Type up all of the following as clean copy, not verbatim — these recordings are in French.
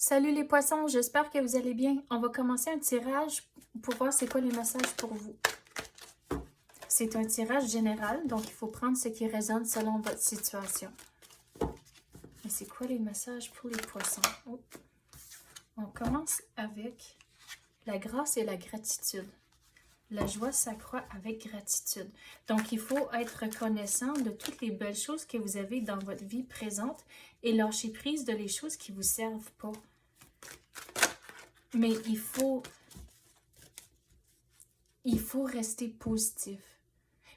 Salut les poissons, j'espère que vous allez bien. On va commencer un tirage pour voir c'est quoi les messages pour vous. C'est un tirage général, donc il faut prendre ce qui résonne selon votre situation. Mais c'est quoi les messages pour les poissons? Oh. On commence avec la grâce et la gratitude. La joie s'accroît avec gratitude. Donc, il faut être reconnaissant de toutes les belles choses que vous avez dans votre vie présente et lâcher prise de les choses qui ne vous servent pas. Mais il faut rester positif.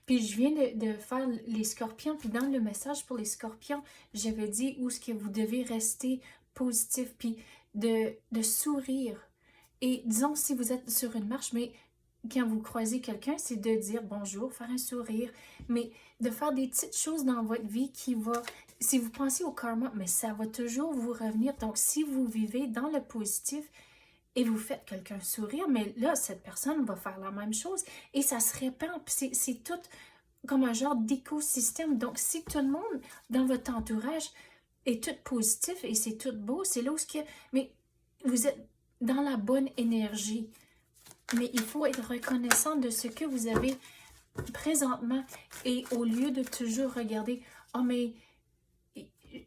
Puis je viens de faire les scorpions, puis dans le message pour les scorpions, j'avais dit où est-ce que vous devez rester positif, puis de sourire. Et disons, si vous êtes sur une marche, mais quand vous croisez quelqu'un, c'est de dire bonjour, faire un sourire, mais de faire des petites choses dans votre vie qui va, si vous pensez au karma, mais ça va toujours vous revenir. Donc, si vous vivez dans le positif, et vous faites quelqu'un sourire, mais là, cette personne va faire la même chose et ça se répand. C'est tout comme un genre d'écosystème. Donc, si tout le monde dans votre entourage est tout positif et c'est tout beau, c'est là où mais vous êtes dans la bonne énergie. Mais il faut être reconnaissant de ce que vous avez présentement et au lieu de toujours regarder « Oh, mais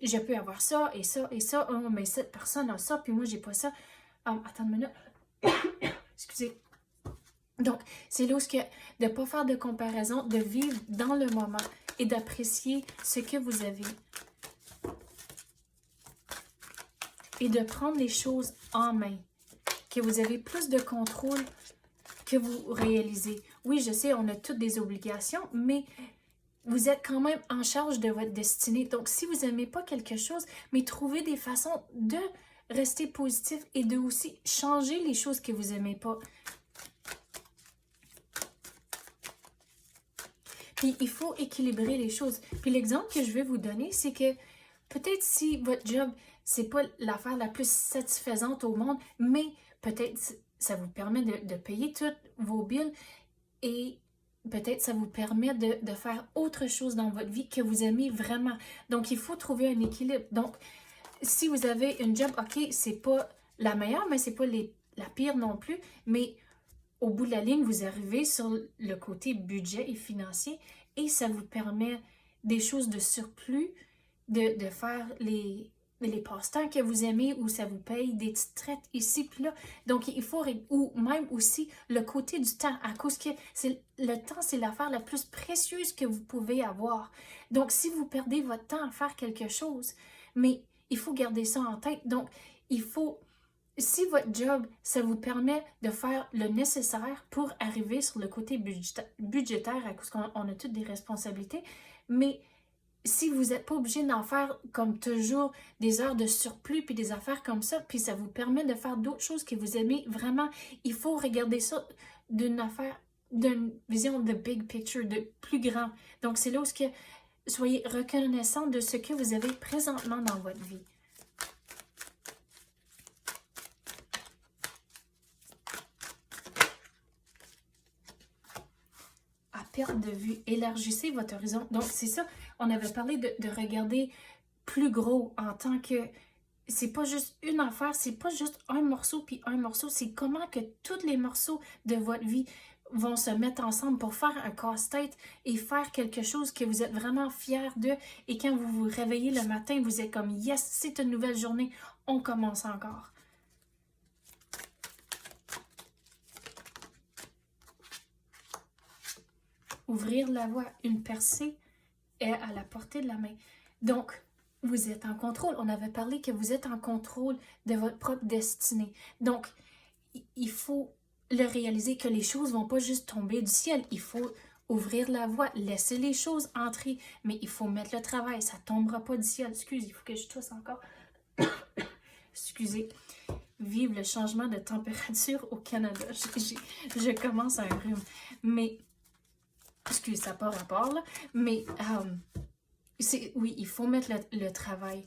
je peux avoir ça et ça et ça. Oh, mais cette personne a ça, puis moi, j'ai pas ça. » Attends une minute. Excusez. Donc, c'est là où de ne pas faire de comparaison, de vivre dans le moment et d'apprécier ce que vous avez. Et de prendre les choses en main. Que vous avez plus de contrôle que vous réalisez. Oui, je sais, on a toutes des obligations, mais vous êtes quand même en charge de votre destinée. Donc, si vous n'aimez pas quelque chose, mais trouvez des façons de rester positif et de aussi changer les choses que vous n'aimez pas. Puis, il faut équilibrer les choses. Puis, l'exemple que je vais vous donner, c'est que peut-être si votre job, c'est pas l'affaire la plus satisfaisante au monde, mais peut-être ça vous permet de payer toutes vos billes et peut-être ça vous permet de faire autre chose dans votre vie que vous aimez vraiment. Donc, il faut trouver un équilibre. Donc, si vous avez une job, ok, c'est pas la meilleure, mais c'est pas la pire non plus, mais au bout de la ligne, vous arrivez sur le côté budget et financier et ça vous permet des choses de surplus, de faire les passe-temps que vous aimez ou ça vous paye des petites traites ici puis là. Donc, il faut, ou même aussi le côté du temps, à cause que le temps, c'est l'affaire la plus précieuse que vous pouvez avoir. Donc, si vous perdez votre temps à faire quelque chose, mais il faut garder ça en tête. Donc, il faut, si votre job, ça vous permet de faire le nécessaire pour arriver sur le côté budgétaire, à cause qu'on a toutes des responsabilités, mais si vous n'êtes pas obligé d'en faire comme toujours des heures de surplus puis des affaires comme ça, puis ça vous permet de faire d'autres choses que vous aimez vraiment, il faut regarder ça d'une vision de big picture, de plus grand. Donc, c'est là où soyez reconnaissant de ce que vous avez présentement dans votre vie. À perte de vue, élargissez votre horizon. Donc, c'est ça, on avait parlé de regarder plus gros en tant que c'est pas juste une affaire, c'est pas juste un morceau puis un morceau, c'est comment que tous les morceaux de votre vie vont se mettre ensemble pour faire un casse-tête et faire quelque chose que vous êtes vraiment fiers de. Et quand vous vous réveillez le matin, vous êtes comme « Yes, c'est une nouvelle journée, on commence encore ». Ouvrir la voie, une percée est à la portée de la main. Donc, vous êtes en contrôle. On avait parlé que vous êtes en contrôle de votre propre destinée. Donc, il faut le réaliser que les choses ne vont pas juste tomber du ciel. Il faut ouvrir la voie, laisser les choses entrer, mais il faut mettre le travail. Ça ne tombera pas du ciel. Excusez, il faut que je tousse encore. Excusez. Vive le changement de température au Canada. Je commence un rhume. Mais, excusez, ça n'a pas rapport, là. Mais, oui, il faut mettre le travail.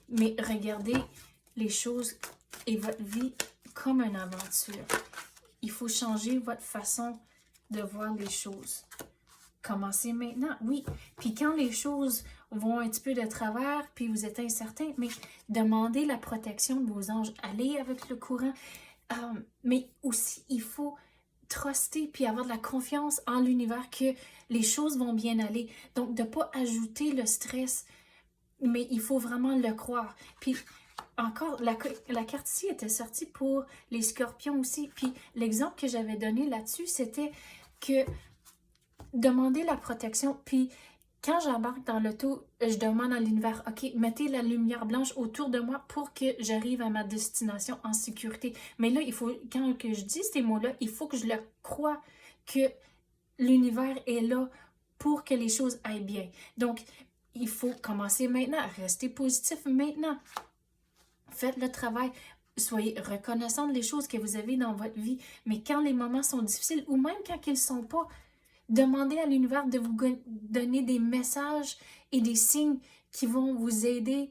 Mais regardez les choses et votre vie comme une aventure. Il faut changer votre façon de voir les choses. commencez maintenant, oui. Puis quand les choses vont un petit peu de travers, puis vous êtes incertain, mais demandez la protection de vos anges, allez avec le courant. Mais aussi, il faut truster puis avoir de la confiance en l'univers que les choses vont bien aller. Donc, de ne pas ajouter le stress, mais il faut vraiment le croire. Puis, encore, la carte ici était sortie pour les scorpions aussi. Puis, l'exemple que j'avais donné là-dessus, c'était que demander la protection, puis quand j'embarque dans l'auto, je demande à l'univers, OK, mettez la lumière blanche autour de moi pour que j'arrive à ma destination en sécurité. Mais là, il faut, quand que je dis ces mots-là, il faut que je le croie que l'univers est là pour que les choses aillent bien. Donc, il faut commencer maintenant, rester positif maintenant. Faites le travail. Soyez reconnaissant des choses que vous avez dans votre vie. Mais quand les moments sont difficiles, ou même quand ils ne sont pas, demandez à l'univers de vous donner des messages et des signes qui vont vous aider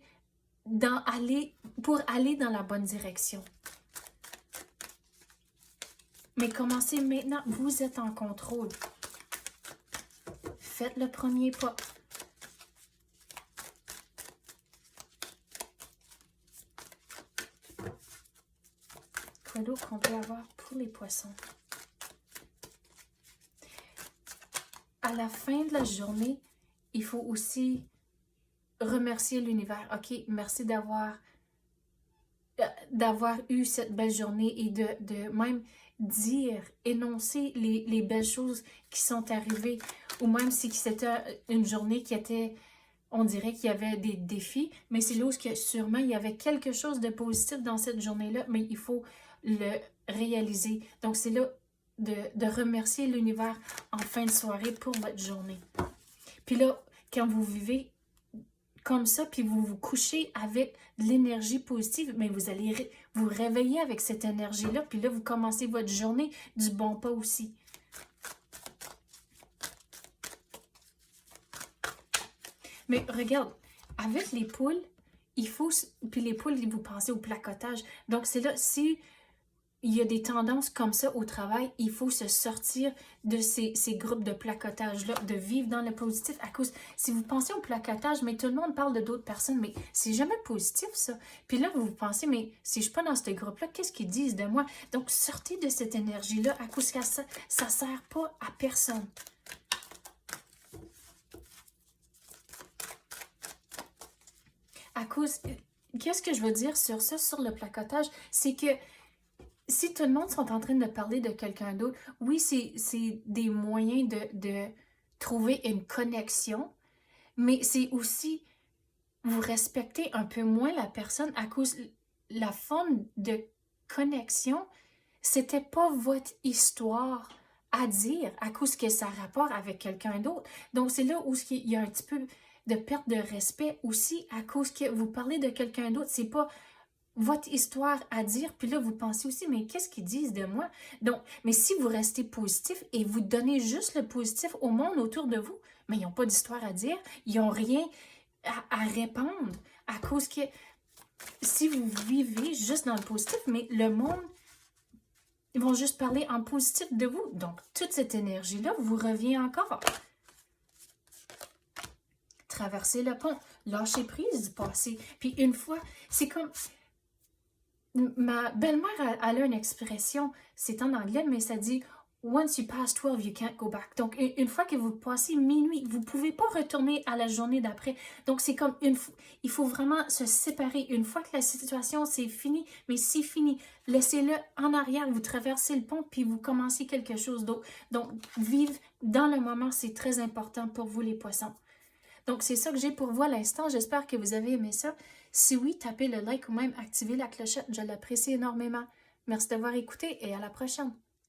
pour aller dans la bonne direction. Mais commencez maintenant, vous êtes en contrôle. Faites le premier pas. Quoi d'autre qu'on peut avoir pour les poissons? À la fin de la journée, il faut aussi remercier l'univers. OK, merci d'avoir eu cette belle journée et de même dire, énoncer les belles choses qui sont arrivées. Ou même si c'était une journée qui était, on dirait qu'il y avait des défis, mais c'est là où sûrement il y avait quelque chose de positif dans cette journée-là, mais il faut le réaliser. Donc c'est là de remercier l'univers en fin de soirée pour votre journée. Puis là, quand vous vivez comme ça, puis vous vous couchez avec de l'énergie positive, mais vous allez vous réveiller avec cette énergie-là, puis là, vous commencez votre journée du bon pas aussi. Mais regarde, avec les poules, il faut... Puis les poules, vous pensez au placotage. Donc c'est là, si il y a des tendances comme ça au travail, il faut se sortir de ces groupes de placotage-là, de vivre dans le positif. À cause, si vous pensez au placotage, mais tout le monde parle de d'autres personnes, mais c'est jamais positif, ça. Puis là, vous pensez, mais si je suis pas dans ce groupe-là, qu'est-ce qu'ils disent de moi? Donc, sortez de cette énergie-là, à cause que ça sert pas à personne. À cause, qu'est-ce que je veux dire sur ça, sur le placotage? C'est que si tout le monde sont en train de parler de quelqu'un d'autre, oui, c'est des moyens de trouver une connexion, mais c'est aussi vous respecter un peu moins la personne à cause la forme de connexion, c'était pas votre histoire à dire à cause que ça a rapport avec quelqu'un d'autre. Donc c'est là où il y a un petit peu de perte de respect aussi à cause que vous parlez de quelqu'un d'autre, c'est pas votre histoire à dire, puis là, vous pensez aussi, mais qu'est-ce qu'ils disent de moi? Donc, mais si vous restez positif et vous donnez juste le positif au monde autour de vous, mais ils n'ont pas d'histoire à dire, ils n'ont rien à répandre, à cause que si vous vivez juste dans le positif, mais le monde, ils vont juste parler en positif de vous. Donc, toute cette énergie-là vous revient encore. Traverser le pont, lâcher prise du passé. Puis une fois, c'est comme... Ma belle-mère, elle a une expression, c'est en anglais, mais ça dit « Once you pass 12, you can't go back ». Donc, une fois que vous passez minuit, vous ne pouvez pas retourner à la journée d'après. Donc, c'est comme il faut vraiment se séparer. Une fois que la situation, c'est fini, mais c'est fini, laissez-le en arrière, vous traversez le pont, puis vous commencez quelque chose d'autre. Donc, vivre dans le moment, c'est très important pour vous, les poissons. Donc, c'est ça que j'ai pour vous à l'instant. J'espère que vous avez aimé ça. Si oui, tapez le like ou même activez la clochette. Je l'apprécie énormément. Merci d'avoir écouté et à la prochaine.